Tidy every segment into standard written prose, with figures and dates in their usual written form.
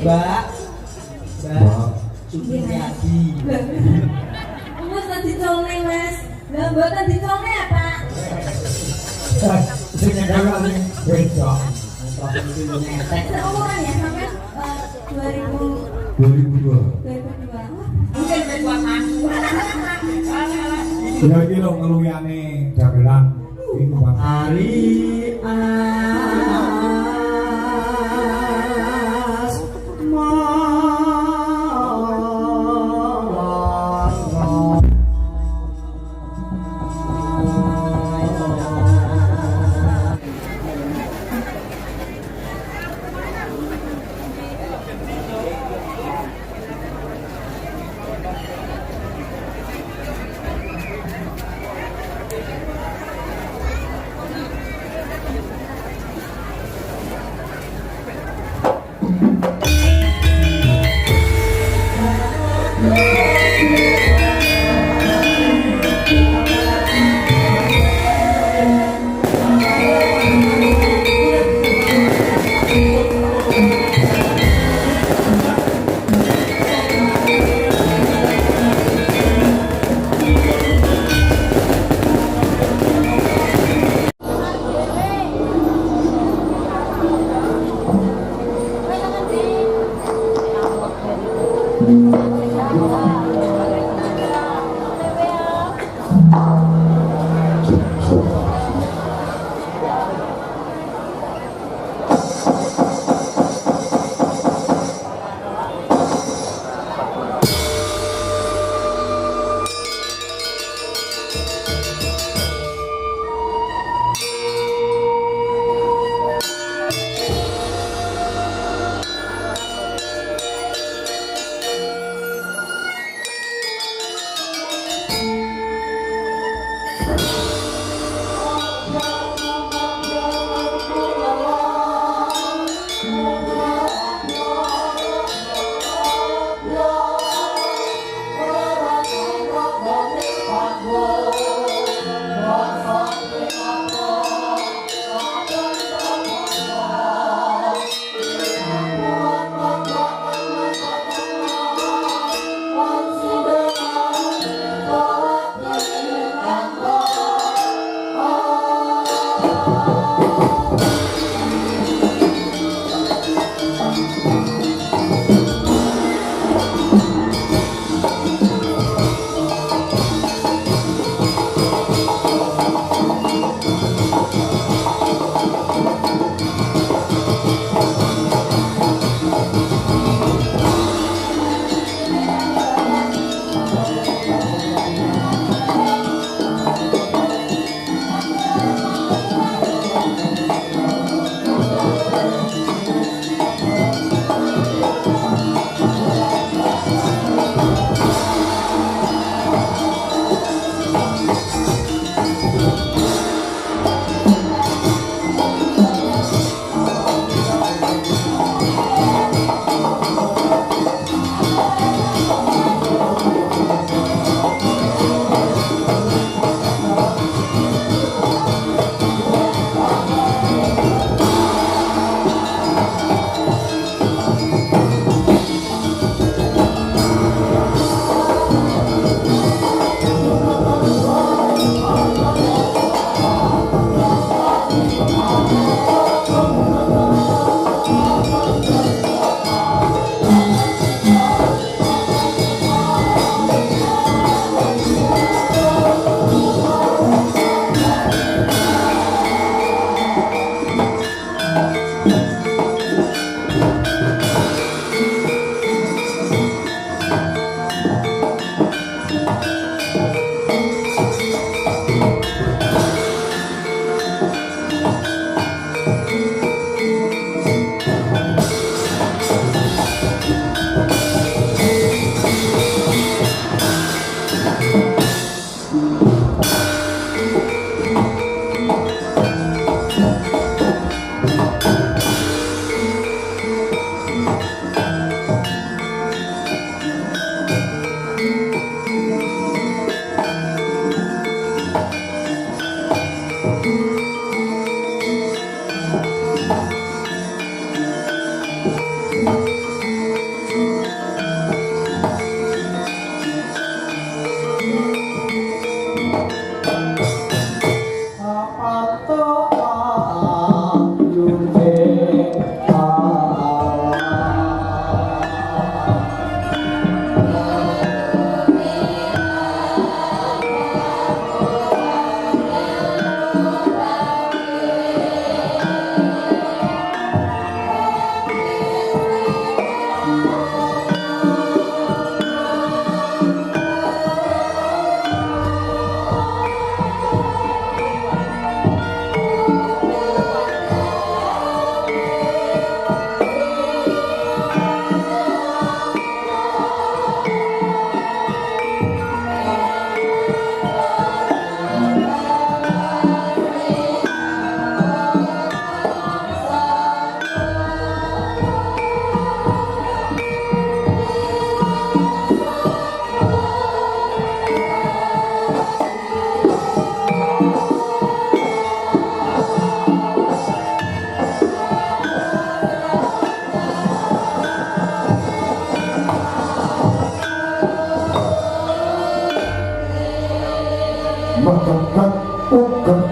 Mbak Sumiati. Mas tadi conge mas, lah mbak tadi conge ya pak? Sing nyegah ning beda. Seumuran ya sampai 2002. 2002. Mungkin berkuatan. Ya iki lho ngeluyane dagelan iku Pak. Ari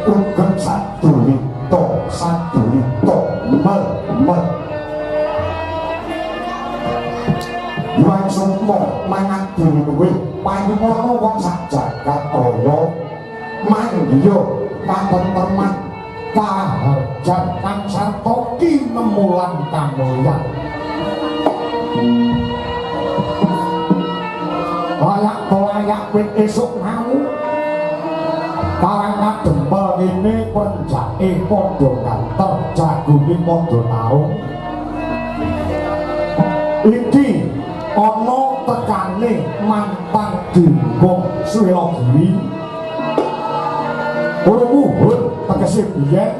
Ugem satu lito Yuang Sumo mangat diluwi panyumono wong sak jagat raya manggiya katenteman kaharjan kang sarta kinemulan kamulyan layak wit esuk mau karang kadempel ini penjake padha ganter jagune padha taung iki ana tekane mampang dinggo Swelogiri ora muhun tegese biyen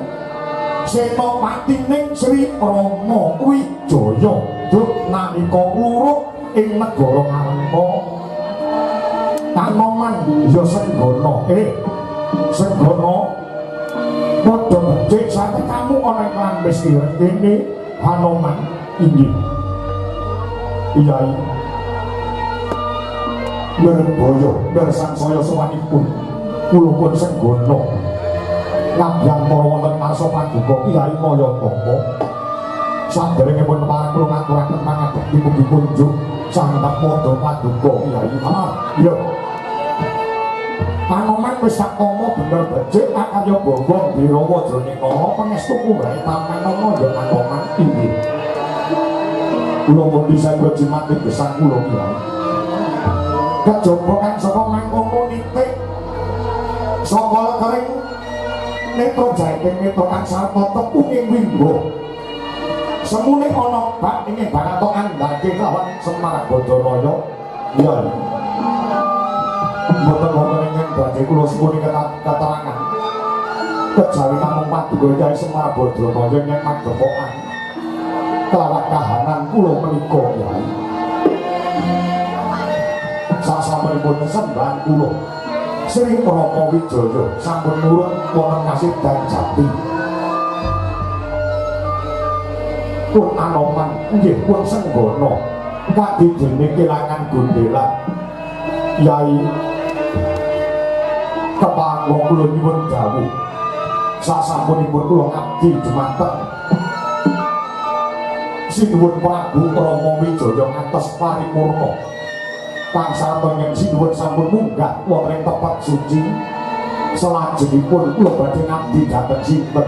senopatining Sri Rama Wijaya duk nalika kluruh ing negara Ngalengka Kanoman ya Senggana Senggana padha becik sate kamu ana ing lambes kene Hanoman inggih Iyai Nirboyo Nirsangsaya sowanipun kula pun Senggana ngabyan para wonten ngarsa paduka Iyai Mayataka saderengipun parang kula ngaturaken pangadeg dipun santak padha paduka Iyai iya Kanoman wis sakama bener becik kaya Bambang Birawa jroning kala pangestu kuwae Kanoman ya Kanoman inggih kula mundi sangga jimat gesang kula Kyai kejaba kang saka mangkono nitik saka kering netra jaiting netra kang sarta tepung ing winggo semune ana bak ing Barato andhake lawan Semar Badaraya iya mboten ing badhe kula sepuni keterangan kejawi namung paduka Kyai Semar Badaraya ing Magepokan kelawan kahanan kula menika Kyai sasampunipun sembah kula Sri Rama Wijaya sampun nurun wonten Kasidhan Jati pun Anoman nggih pun Senggana kadidene kelangan gondela Kyai kepanggung kula nyuwun dawuh sasampunipun kula abdi dumateng Sinuwun Prabu Rama Wijaya ngantos paripurna kang sarta ing sinuwun sampun munggah wonten tempat suci salajengipun kula badhe ngabdi dhateng sinten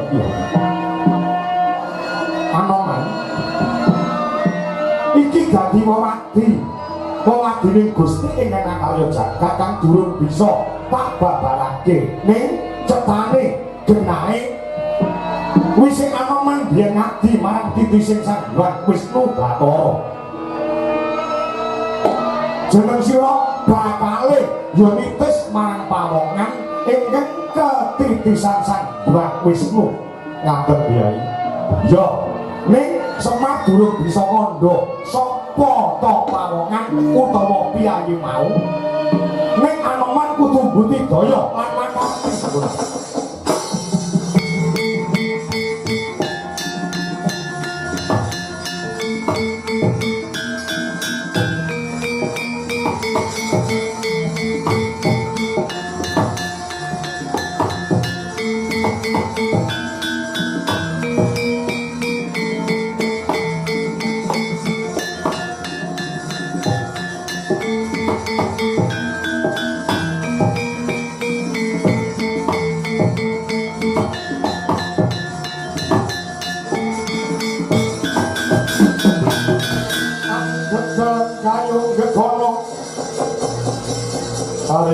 Anoman iki dadi wewadining Gusti ingkang kalya jagat kang durung bisa tak babarake ning titising Sang Hyang Wisnu Bathara. Jeneng sira bakale ya nitis marang pawongan ingkang ketitisan Sang Hyang Wisnu ngaten Kyai. Ya ning Semar durung bisa kandha sapa ta pawongan utawa piyayi mau. Ning Anoman kudu budidaya lan lakoni sampun.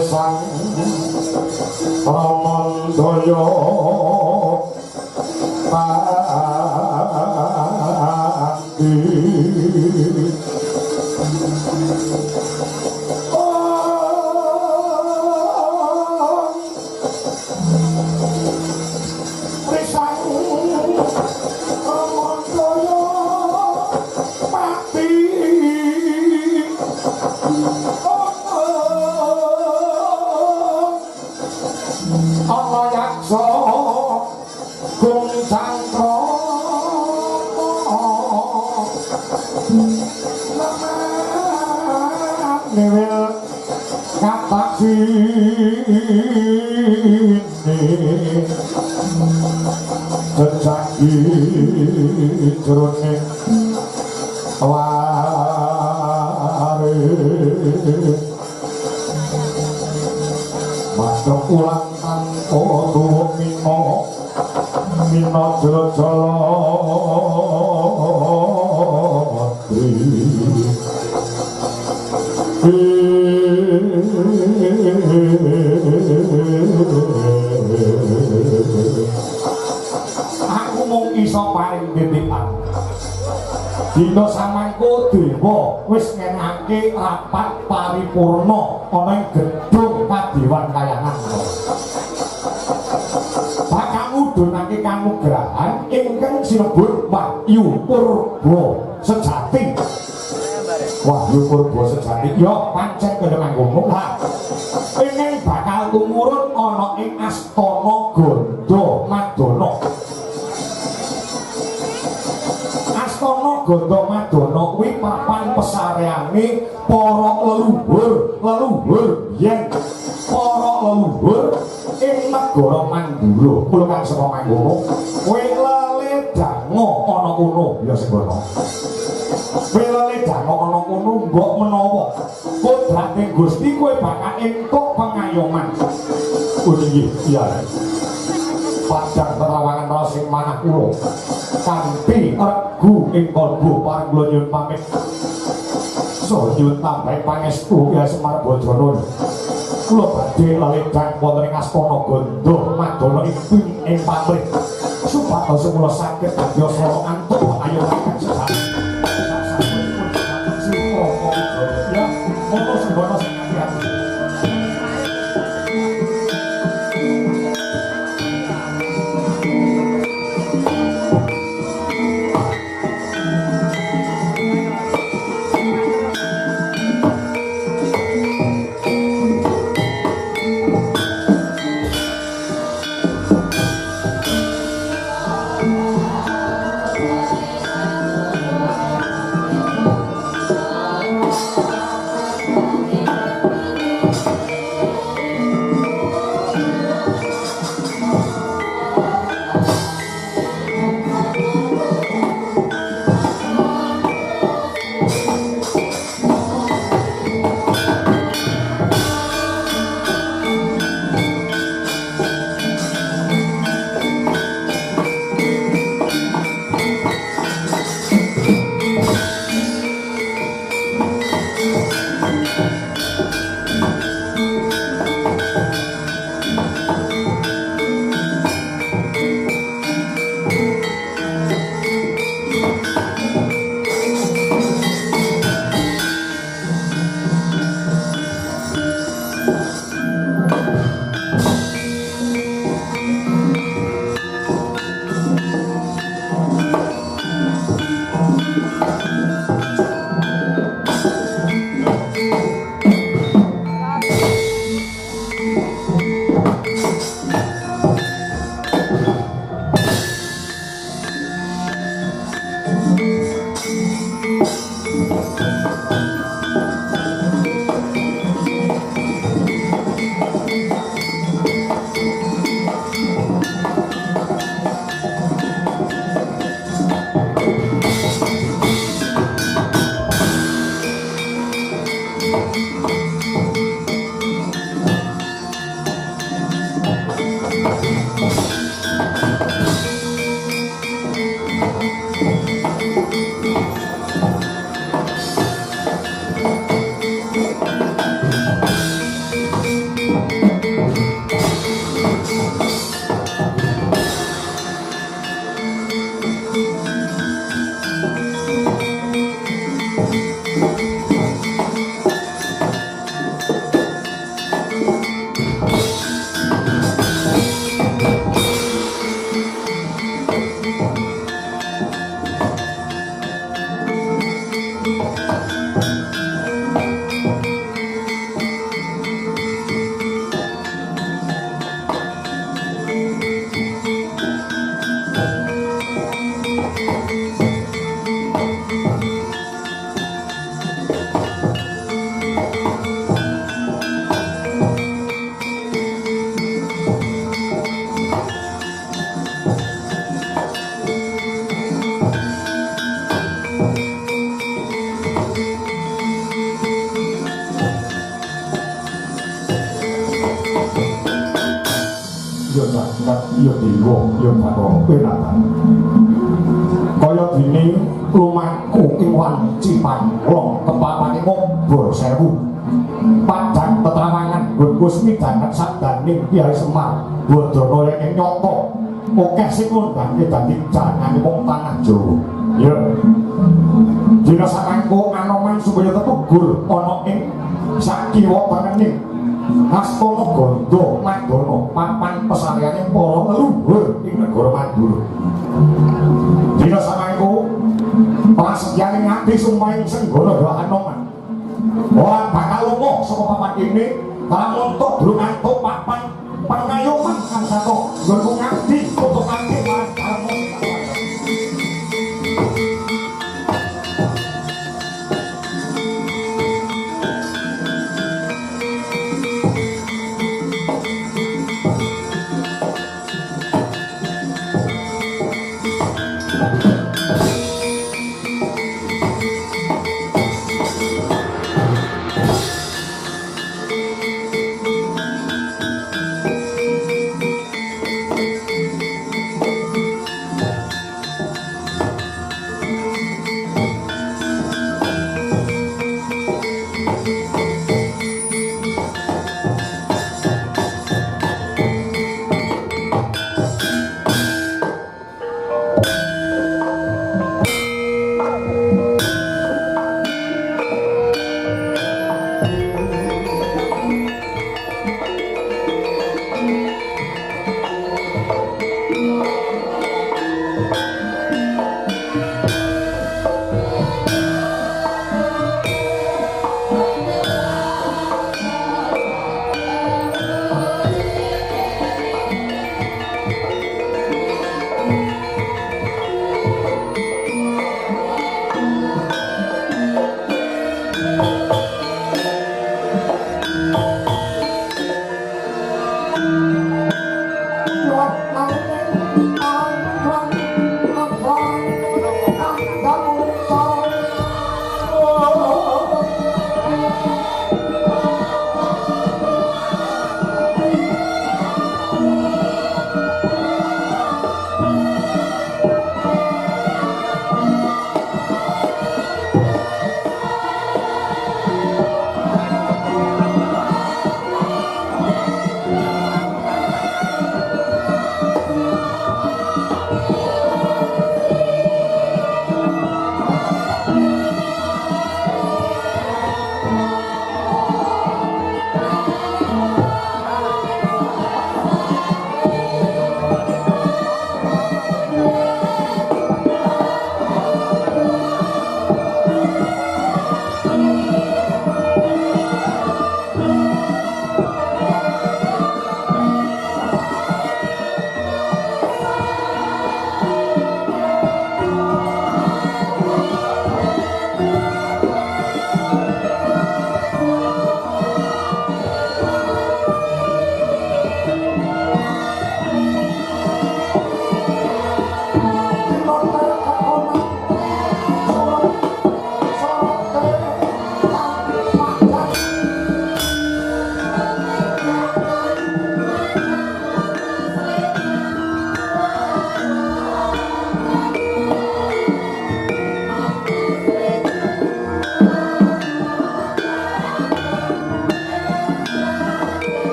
Sang Ramandaya Pati Jejaki jroning wari madhep ulang tanpa tumino mina jala-jala aku mung iso paring titipan. Dina samangko dewa wis ngenake rapat paripurna ana ing gedung Padewan Kayangan. Bakal ngudhunake kanugrahan ingkang sinebut Wahyu Purba Sejati. Wahyu Purba Sejati ya pancen kena ngono lah. Pengen bakal tumurun ana ing Astana Gandha Madana. Astana Gandha Madana kuwi papan pesareane para leluhur yen para leluhur ing negara Mandura. Kula kang saka mangkono kowe leledhango ana kono ya sembana. Pelale dango ana kono mbok menawa kodrate Gusti kowe bakal entuk pengayoman. Oh iya. Padang terawangan rasing manah kula kanthi regu ing kalbu pareng kula nyuwun pamit. So nyuwun tambahi pangestu ya Semar Bajana. Kula badhe leledang wonten ing Astana Gandha Madana ing pamrih supados kula saged andhasa antuk ayoman sesat. ya dewa ya Bathara Wirata. Kaya dene lumaku ing wanci Pandhawa kepapane ngobrol sewu. Padang tetrawangan Gus midhanget sabdaning Kyai Semar Badanaya ing nyata. Akeh sing ngundangke dadi janane wong tanah Jawa. Ya. Dina sakangku Anoman supaya tetugur ana ing sakiwa pangening Astana Gandha Madana papan pesariyane para leluhur ing negara Mandura. Dina samangku prasetyane ngati sumpahing Senggara Anoman. Ora bakal lunga saka papan kene lamun tok durung antuk papan pengayoman kang satu nggo ngabdi untuk ngabdi marang karmo.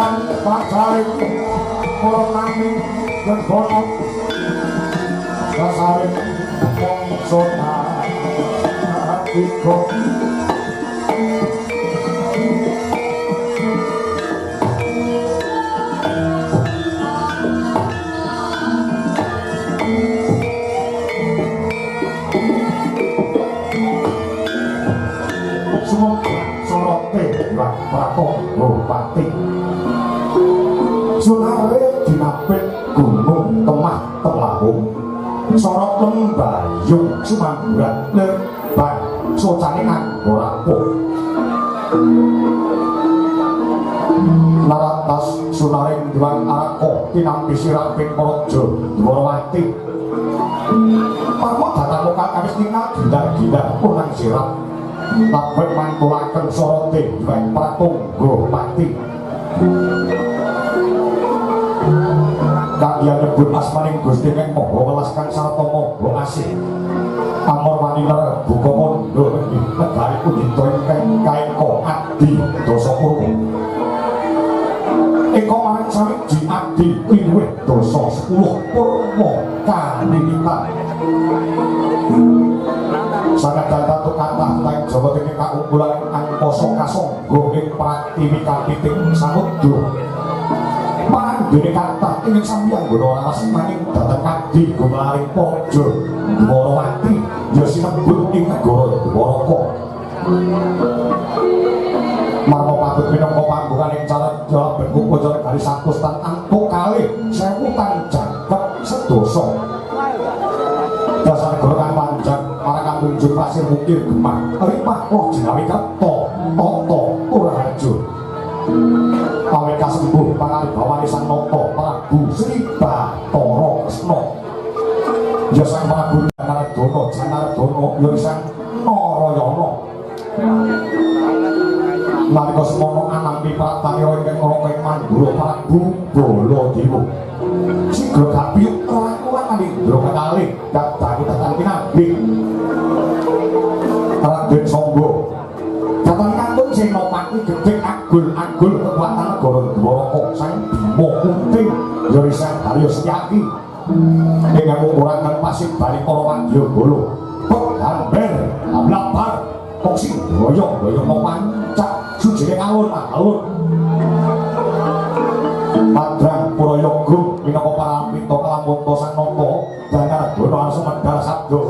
lan pacaring kula nami gerbono sasaring mongso hatiku Prabu sorot lembayung sumamburan lebar socane nganggo rapuh naratas sunaring diwang arako tinampi siraping praja Dwarawati pamuk datang lokal kawis ningal gindar-gindar punang sirap labet mantulaken sorote diwang pratungga pati kaya nyebut asmaning Gusti ing maha welas kang sarta maha asih amor maniner buka mondo negari udita ingkang kaeka adi dosa purwa eka marang sawiji adi wiwih dosa 10 purwa kalinitan sangat datu kathah teng Jawa Tengah kaunggulan angkasa kasangga ing pratiwi kapiting samudra dene kathah ing sampeyan nggono laras maning dhateng adi gumlaring praja Dwarawati ya sinebut ing negara Dwaraka marma patut minangka panggongan ing cara jawab bentuk ujar garis sakustan angka kalih 1000 tan jagad sedoso dasar golongan panjang para kang kunjung pasir mukir gemah rimah woh jenawi keto toto ora hajur awet kasembuh pangalibawani sang nata Prabu Sri Bathara Kresna ya sang Prabu Narada Janardana ya sang Narayana nalika semono anampi prataya ingkang ora ing Mandura Prabu Baladewa sigra kapiyut kelakuan Andra kekalih dadani tetan kinabih Raden Sangga Datang kantun senopati gedhe agul-agul kekuatan negara Dwaraka sang Bima Kunting ya isih Harya Setyaki ingkang nguraken pasir bali para wadyabala peghamber ablapar koksi boyong-boyong pancak sujine alun-alun Padrang Purayaga minangka parampita kalampata sang nata Janardana langsung medhar sabda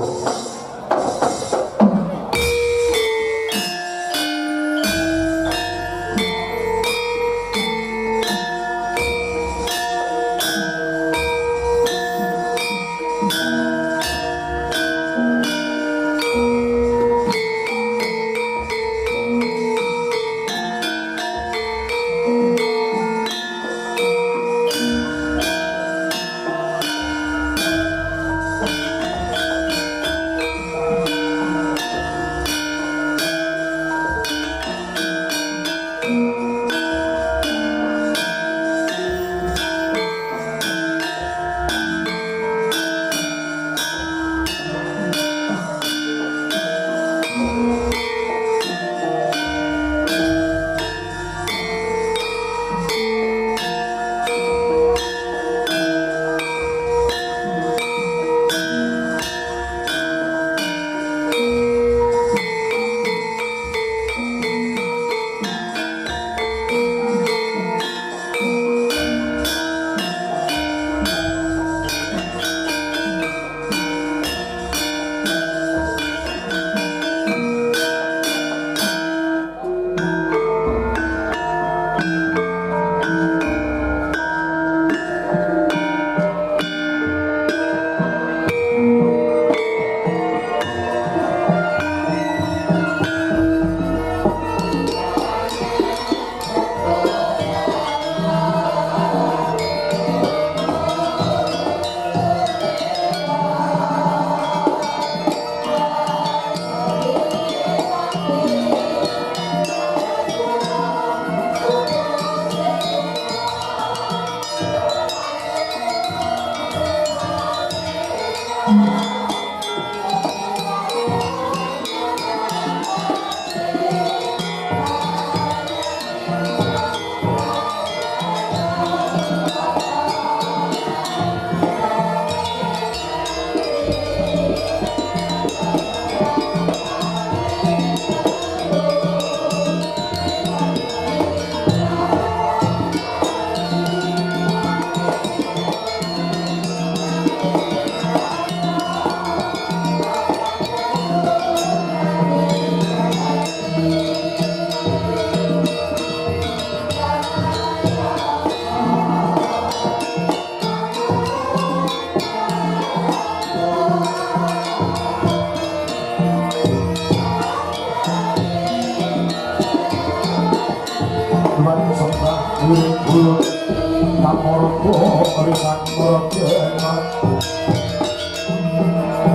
Risan berkenan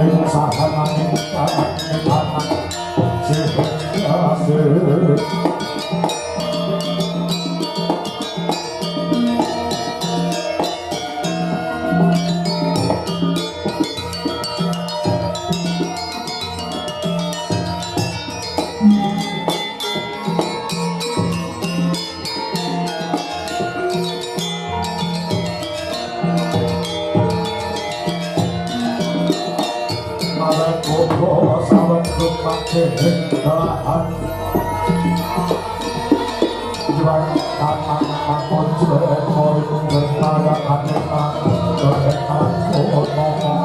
ing sahananing kanan sehingga Dahan Jual tanah akon jelek Mori bertara aneka Berdekat ngomong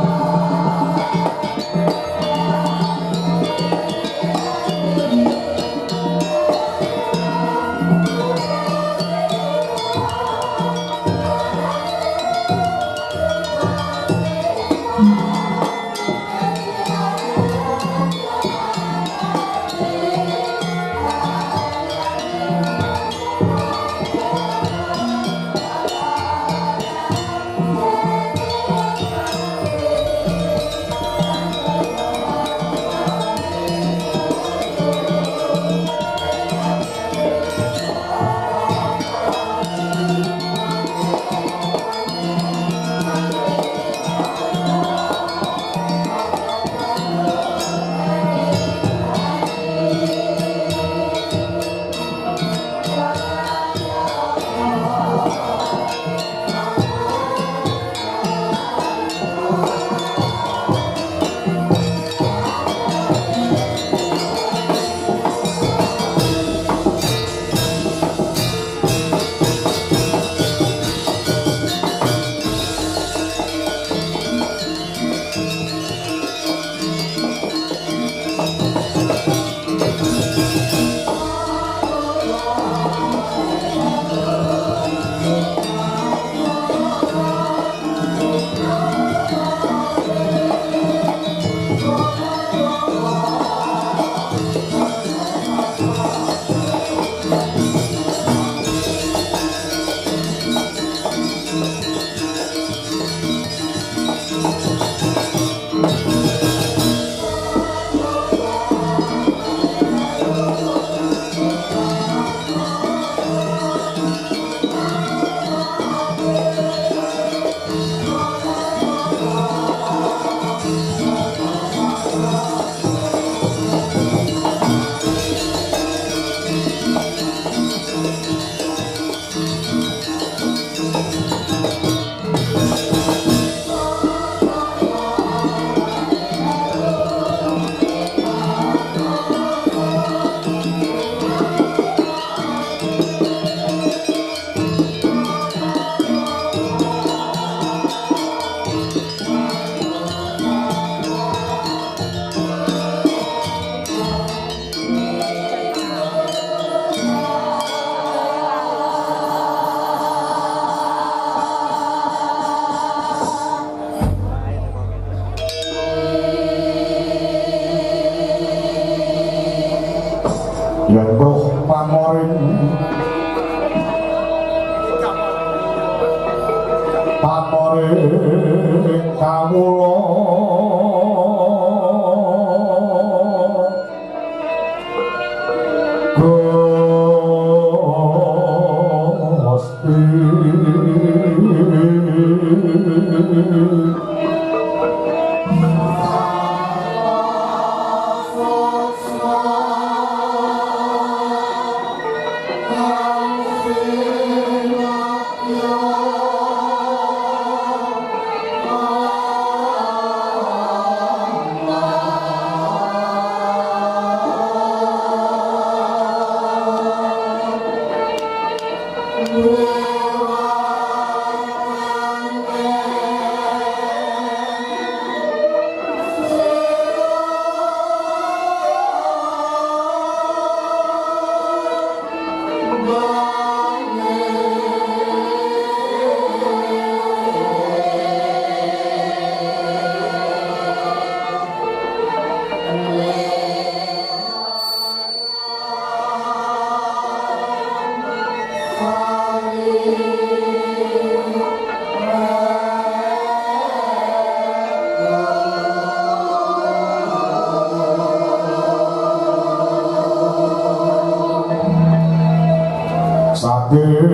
saking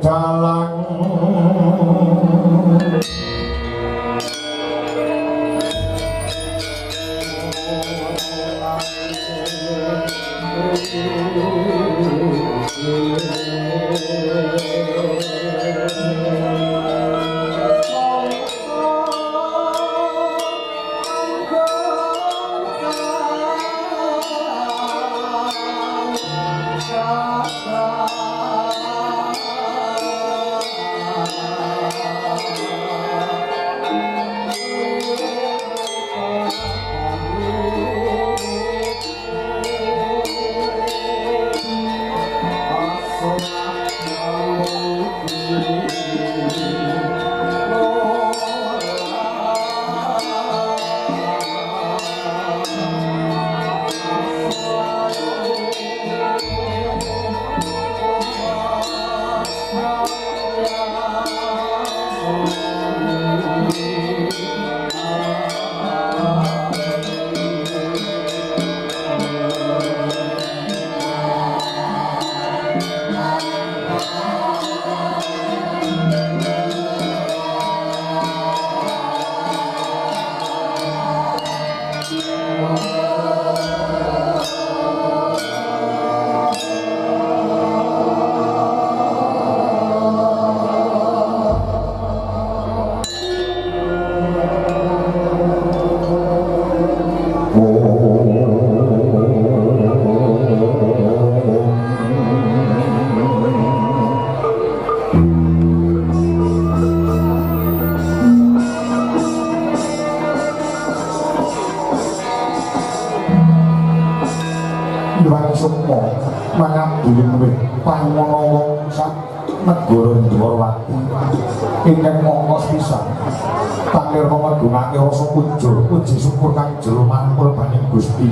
dalang ingkang mongkos pisan takdir panggunake rasa puji syukur kang jero mangkul baning Gusti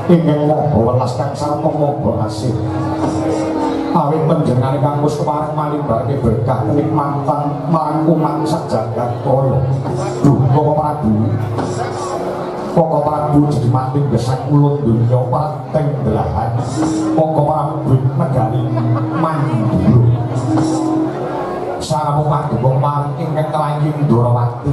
ingkang maha welas kang sarta maha asih awit panjenengane kang wis kepareng malimbarake berkah kenikmatan marang umat sak jagat raya duh Poko Prabu jadi mati gesang ulun dunya pateng belahan Poko Prabu negari Mandura saramu paduka marang ingkang kelangking Ndrawati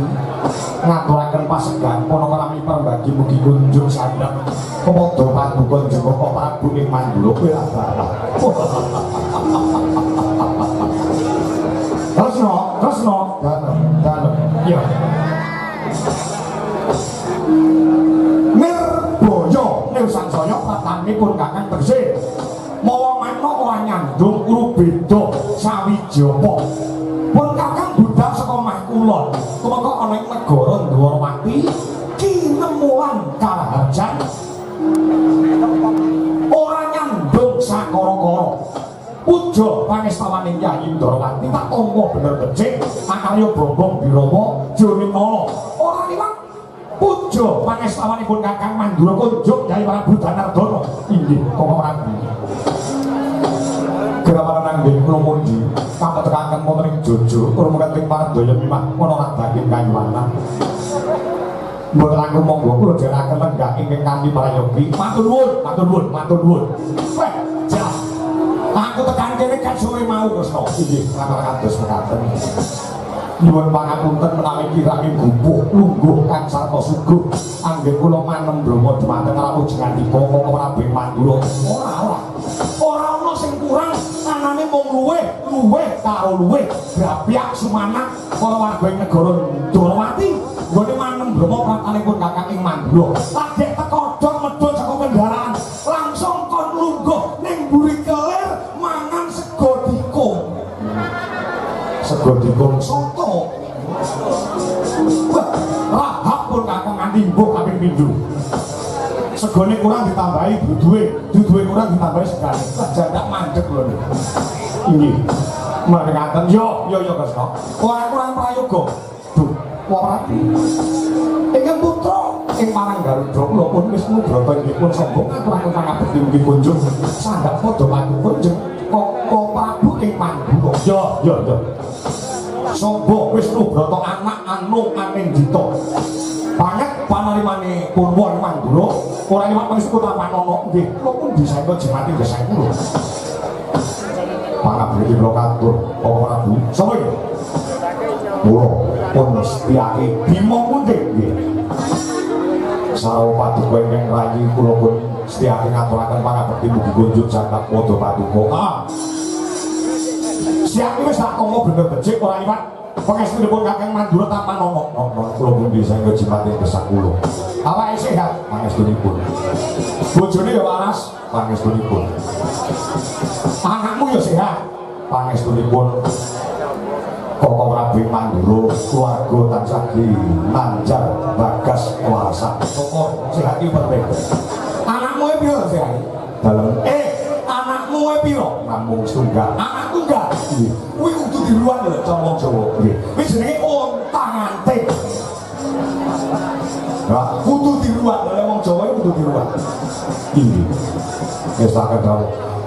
ngaturaken pasegan panakrami perbagi mugi kunjung sandhang kepada paduka Joko Prabu ing Mandura bela-bala Tresno dalem iya Nirboyo Nirsangsaya pratanipun kakang bersih mawa manuk ora nyandung urubeda sawijapa pun kakang budal saka omah kula kemengko ana ing negara Ndrawati kinemuan karaharjan ora nyandung sakara-kara puja pangestawaning Yayi Ndrawati tak tampa bener becik makarya Bombong Birawa jroning nala ora liwat puja pangestawanipun kakang Mandura kunjuk Yayi Prabu Danardana inggih Koko Prabu Gramaran nggih kula mundi kapetekaken wonten ing Jojo urung-urung Pardaya Mimah ana daging kayuwanan mboten langkung monggo kula dherekaken lenggah ingkang kanthi prayogi matur nuwun weh jah aku tekan kene kan sore mau Kresna inggih lamar kados mekaten nyuwun pangapunten menawi kirang gumpuh lungguh kang sarta suguh anggen kula manem Brahma dhumateng rawuh jengandika Koko Prabu Mandura ora ana sing kurang anane mung luweh karo luweh grapyak sumanak para warga ing negara Ndrawati nggone manem Brahma pratanipun kakang ing Mandura lagek teka dok medhot saka kendaraan langsung kon lungguh ning mburi kelir mangan sego dikung soto rahap pun kakang nganti mbok kaping pindho segone kurang ditambahi duduhe kurang ditambahi segane jadak mandeg lho ini merekaten yo Kresna ora kurang prayoga duh Prabu ingkang putra ing marang Garuda kula pun Wisnu Brata inggih pun sombong ngaturaken pangabekti inggih kunjung sandhap padha paduka jeneng Koko Prabu ing Mandura yo sombong Wisnu Brata anak anu Anindita banget panarimane Purwa ing Mandura ora liwat pangsuku Tapanana nggih kula pun disangka jemati gesang kula pangabdi kula katur Bapak Prabu. Sapa iki? Kula pun Setyaki Bima Kuntik nggih. Sarwa paduka ingkang rayi kula pun Setyaki ngaturaken pangabdi mugi kunjuk jagat padha paduka. Setyaki wis tak kongko bener becik ora liwat. Pangestunipun Kakang Mandura tanpa nomor. Kula pun bisa nggo jimatin gesang kula. Awake sehat pangestunipun. Bojone ya waras pangestunipun. Anakmu ya sehat pangestunipun. Koko Prabu Mandura keluarga tansah lancar bagas kewarasan. Koko sehat iki penting. Anakmu e piro sehat? Dalem anakmu e piro? Namung setunggal. Anak tunggal. Nggih. Kuwi kudu diruan lho cara wong Jawa. Nggih. Kuwi jenenge ontang-anting. Nah, kudu diruan lho wong Jawa kudu diruan. Nggih. Wis tak kedal.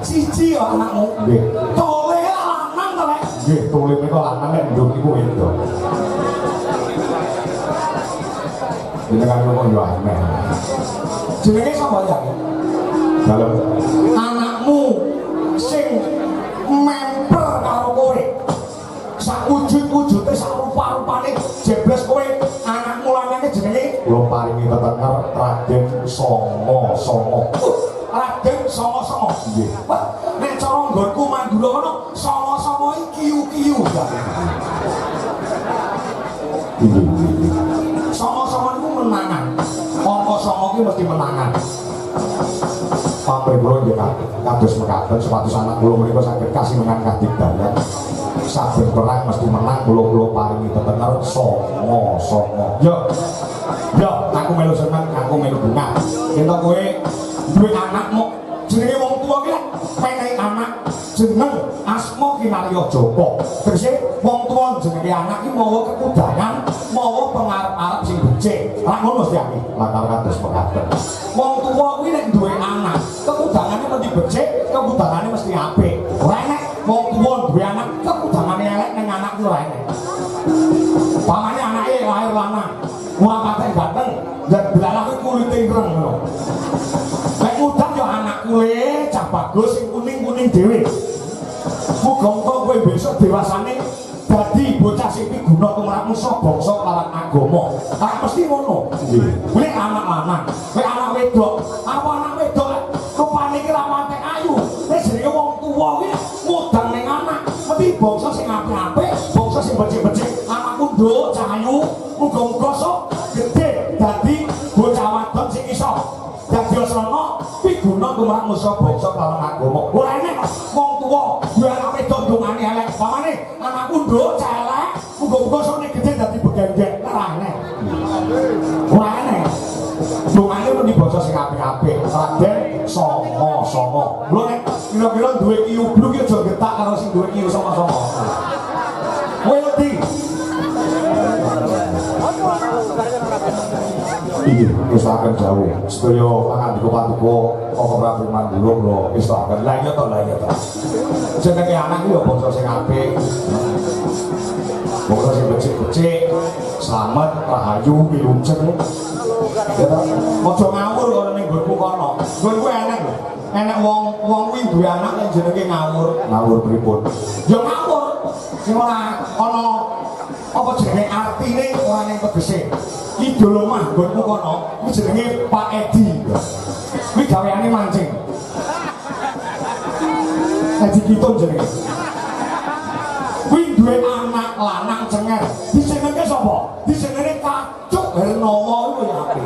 Siji ya anakmu. Nggih. Tole lanang to lek. Nggih, tole menika lanang nek nduk iku wedok. Jenengan kok yo aneh. Jenenge sapa ya? Dalem anakmu sing memper karo kowe sak wujud-wujude sak rupa-rupane jebres kowe anakmu lanange jenenge kula paringi tetenger Raden Songo. Raden Songo. Nggih. Nek cara nggonku Mandura kono Songo iki kiyu-kiyu. Nggih. Songo niku menangan. Angka songo ki mesti menangan. Sampai kula nggih kados mekaten supados anak kula menika saged kasinungan kadigdayan. Saben perang mesti menang kula paringi tetenger songo. Yo, aku melu seneng, aku melu bunga. Yen kowe duwe anakmu jenenge wong tuwa ki menehi anak jeneng asma Kinarya Japa. Terus wong tuwa jenenge anak ki mawa kekudangan, mawa pengarep-arep sing becik. Lah ngono mesti aki. Latar kados mekaten. Wong tuwa kuwi nek duwe anak, kekudangane mesti becik, kekudangane mesti apik. Ora enek wong tuwa duwe anak, kekudangane elek ning anak ku ora enek. Pamane anake lahir lanang, muapate ganteng, dan belalah kuwi kulite ireng ngono. Lek udan yo anak kuwe cah bagus sing kuning-kuning dhewe. Muga-muga kowe besok dewasane dadi bocah sing piguna tumrap musa bangsa lawan agama. Lah mesti ngono. Nggih. Kuwi anak lanang, kowe anak wedok. Apa anak wedok rupane iki ra mate ayu. Wis jenenge wong tuwa kuwi mudang ning anak. Mesti bangsa sing apik-apik, bangsa sing becik-becik. Anakku nduk cah ayu, muga-muga sok gedhe dadi bocah wadon sing iso dadi asrana piguna tumrap musa bangsa lawan agama. Ora enek wong tuwa duwe anak wedok dongane elek. Pamane anakku nduk celek, muga-muga sok nek gedhe dadi begendek. Ora enek. Ora enek. Dongane mesti bangsa sing apik-apik. Raden Songo. Lho nek kira-kira duwe kiyu bluk ya aja getak karo sing duwe kiyu songo. Kowe wedi. Iki wis akan jauh. Sedaya pangandika paduka Koko Prabu Mandura kula wis akan la iya to. Jenenge anak iki ya bangsa sing apik. Bangsa sing becik-becik, slamet, rahayu, wilujeng. Ya ta, aja ngawur karo ning nggonku kono. Nggonku enek lho. Enek wong kuwi duwe anak yang jenenge ngawur. Ngawur pripun? Ya ngawur. Sing ora ana apa jenenge artine ora ning tegese. Idolo mah nggonku kono kuwi jenenge Pak Edi. Kuwi gaweane mancing. Edi Kitun jenenge. Kuwi duwe anak lanang cenger. Dijenenge sapa? Dijenenge Kacuk Hernawa iku ya apik.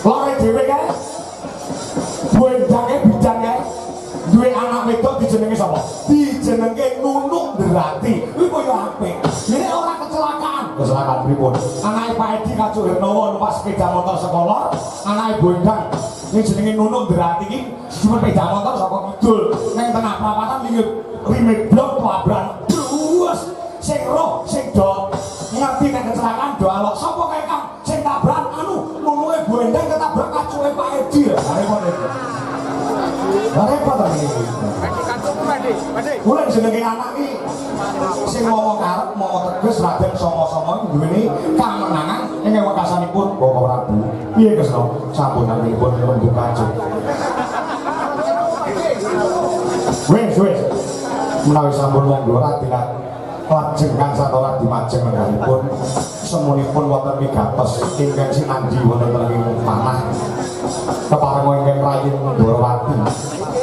Lare dhewe kae. Buendange bidang kae. Duwe anak wedok dijenenge sapa? Dijenenge Nunuk Nderati. Kuwi kaya apik. Dene ora kecelakaan. Kecelakaan pripun? Anake Pak Edi Kacuk Hernawa numpak sepeda motor sekolah, anake Buendang sing jenenge Nunuk Nderati iki sepeda motor saka kidul ning tengah perapatan linggih rimit blok labrak. Terus sing roh sing do ngerti nek kecelakaan do alok sapa kae Kang sing tabrak nunuke Buendang ketabrak kacuke Pak Edi. Repot ta iki. Mulai jenenge anak iki sing mawa karep mawa teges Raden Songo duweni kamenangan ing wekasanipun Bapak Prabu. Piye Kresna? Sampun naminipun rembugan. Wis. menawi sampun monggo radilat lajeng kang satara dimajeng nggalipun semunipun wonten migatos ingkang sinandi wonten ing manah keparenga ingkang rayin Ndrawati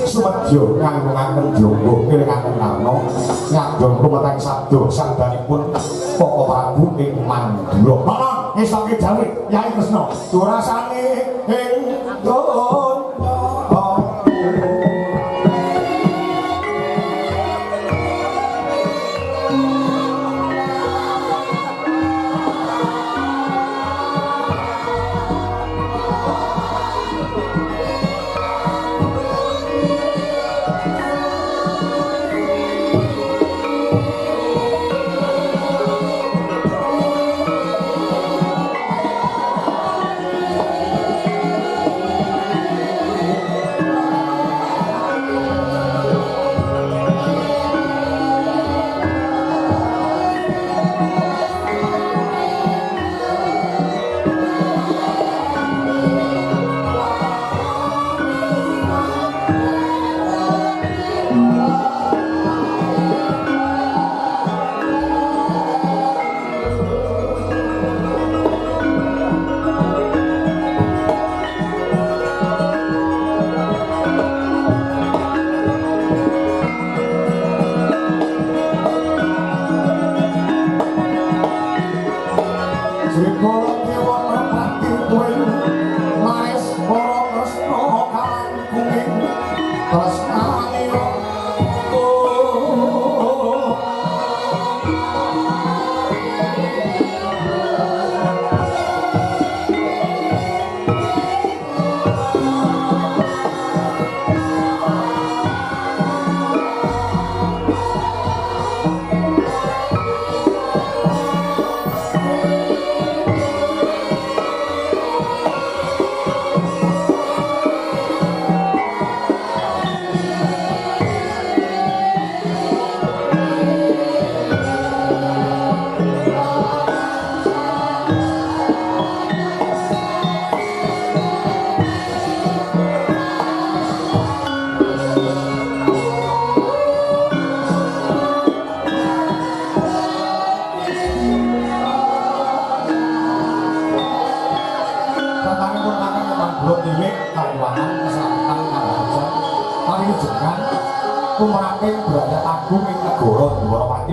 sumedya nganggungaken jonggo kelingaken karna ngandhong rumeteng sabda sangdanipun Poko Prabu ing Mandura. Ana esoke jawe Yai Kresna durasane ing donya.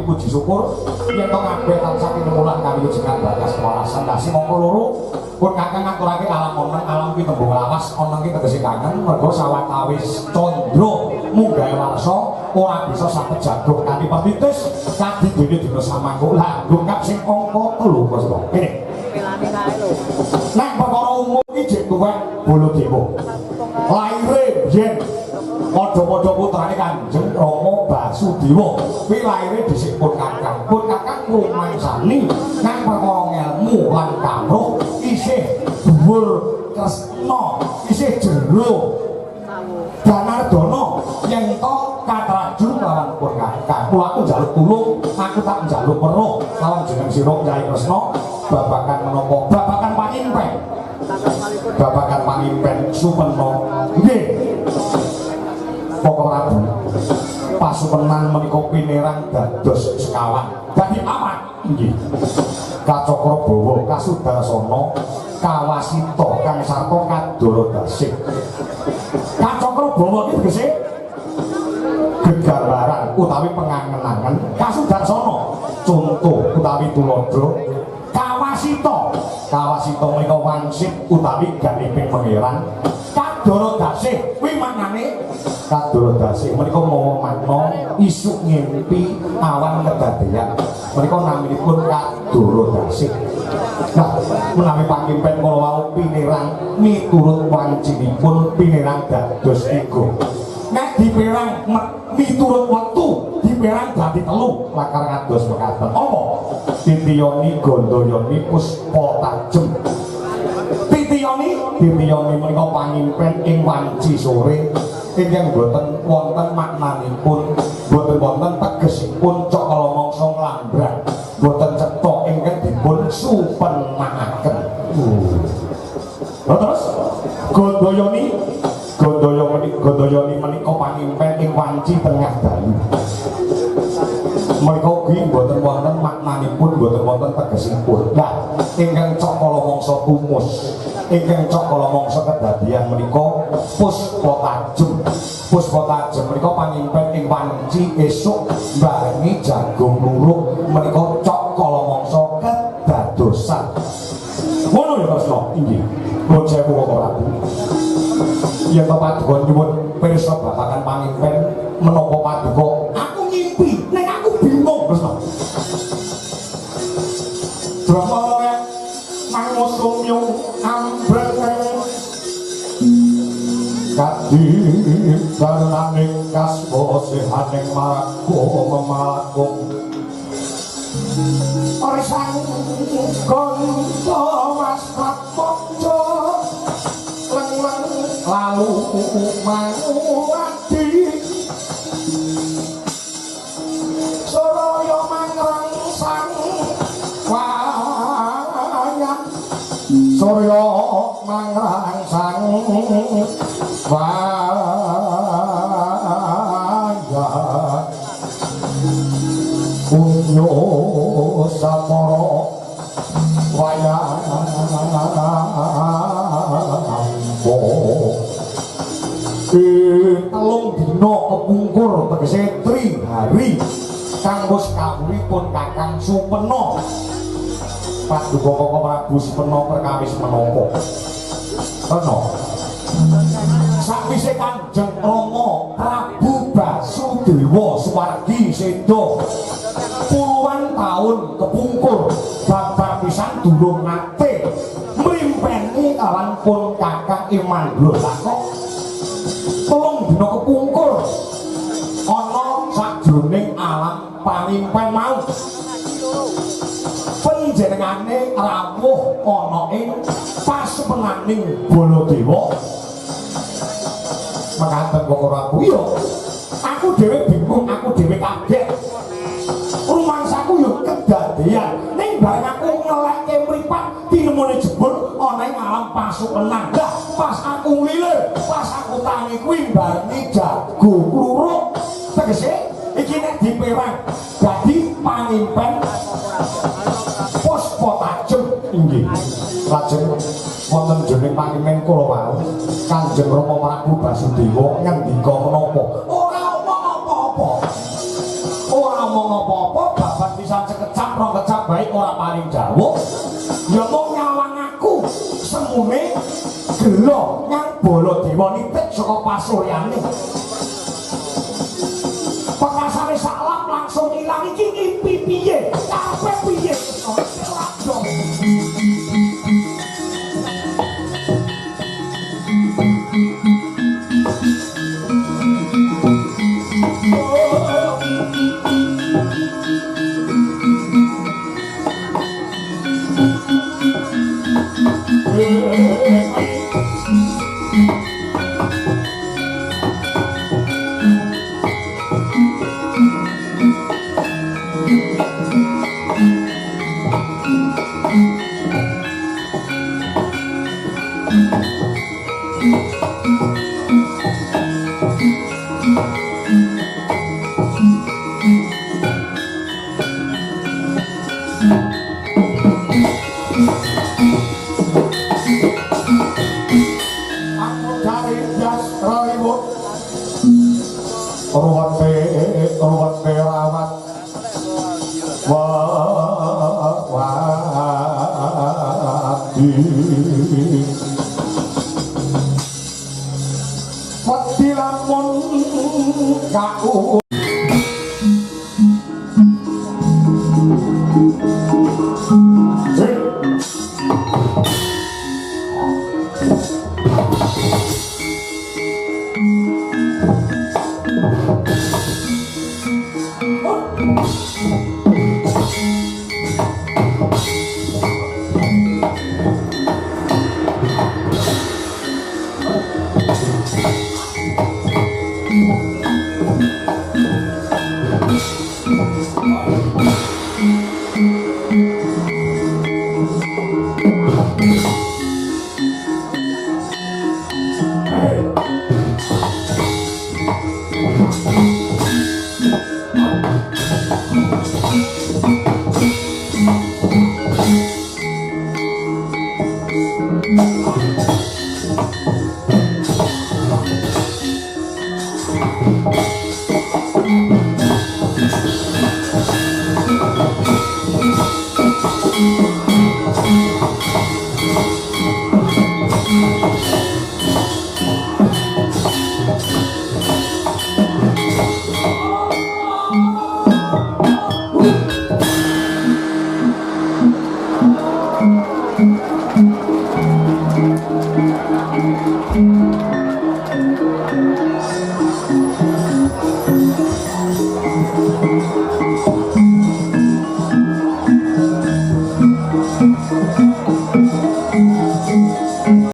Puji syukur yen to kabeh tansah pinemulan kawilujengan bagas kewarasan dasi mongko loro pun kakang ngaturake alam momen alam ki tembung lawas ana ki tegese kangen mergo sawetawis candra munggahe warsa ora bisa saged jago kanthi pemitis kadhi dene dina samangko lah dongkap sing angka 3 Mas Bro kene pelane kae lho nek perkara umum iki jek tuwek Baladewa laire yen padha-padha putrane Kanjeng Rama Basudewa kuwi laire dhisik pun kakang rumangsani nang perkara ngelmu lan kamruh isih dhuwur tresna isih jero Danardana yen to katrajur lawan pun kakang kula aku njaluk tulung aku tak njaluk weruh lawan jeneng sira Kyai Kresna babagan menapa babagan pangimpen Supena nggih Poko Prabu pasupenan menika pinerang dados sekawan dadi amat nggih Kacakra-bawa Kasudarsana Kawasita kang sarta Kadaradasih Kacakra-bawa iki tegese gegambaran utawi pengangen-angen Kasudarsana contoh utawi tuladha Kawasita menika wangsit utawi ganiping pangeran Kadaradasih kuwi maknane Kadaradasih menika mawa makna isuk ngimpi awan kedadeyan menika naminipun Kadaradasih. Nah menawi pangimpen kala wau pinerang miturut wancinipun pinerang dados 3 nek diperang miturut wektu diperang dadi 3 lakar kados mekaten apa Titiyoni Gandayani Puspa Tajem Titiyoni menika pangimpen ing wanci sore ingkang boten wonten maknanipun boten wonten tegesipun cok kala mangsa nglambrang boten cetha ingkang dipun supenaken terus Gandayani Godaya menika pangimpen ing wanci tengah dalu. Menika ugi boten wonten maknanipun, boten wonten tegesipun. Lah, ingkang cakala mangsa tumus, ingkang cakala mangsa kedadian menika puspa tajem. Puspa tajem menika pangimpen ing wanci esuk barengi jagung luruk menika cakala mangsa kedadosan. Ngono ya Kresna, inggih. Nuwun sewu Koko Prabu. Yen paduka nyuwun pirsa babagan pangimpen menapa paduka aku ngimpi nek aku bingung Kresna. Drama mangusumyu ambreng kadi karenaning kasposihaning maraku memalakung Orisang konto mas papojo leng-leng lalu manguati Suraya mangrangsang wayang Surya mangrangsang wayang Unyo samara wayang telung dina kepungkur tegese tri hari kanggo kawulipun Kakang Supena Paduka Koko Prabu Supena perkawis menapa ana sakwise Kanjeng Rama Prabu Basudewa Suwardi seda puluhan tahun kepungkur babar pisan durung nate mrimpeni kawan pun Kakang Imandra kok telung dina kepungkur ana sajroning alam pangimpen mau panjenengane rawuh ana ing pasupenaning Baladewa mekaten Koko Prabu iya aku dhewe bingung aku dhewe kaget rumangsaku yo kedadian ning bareng aku ngelekke mripat tinemune jebul ana ing alam pasupenan lah pas aku nglilir pas aku tangi kuwi barengi jagung kluruk tegese iki nek diperang dadi pangimpen puspa tajem inggih lajeng wonten jroning pangimpen kula wau Kanjeng Rama Prabu Basudewa ngendika menapa ora omong apa-apa ora omong apa-apa babat pisan sekecap rong kecap bae ora paling dawuh ya mung nyawang aku semune gelo nyang Baladewa nitik saka pasuryane pekasane salam langsung ilang iki ngimpi piye kabeh piye ora dong ruwete rawat wadi wedi lamun kau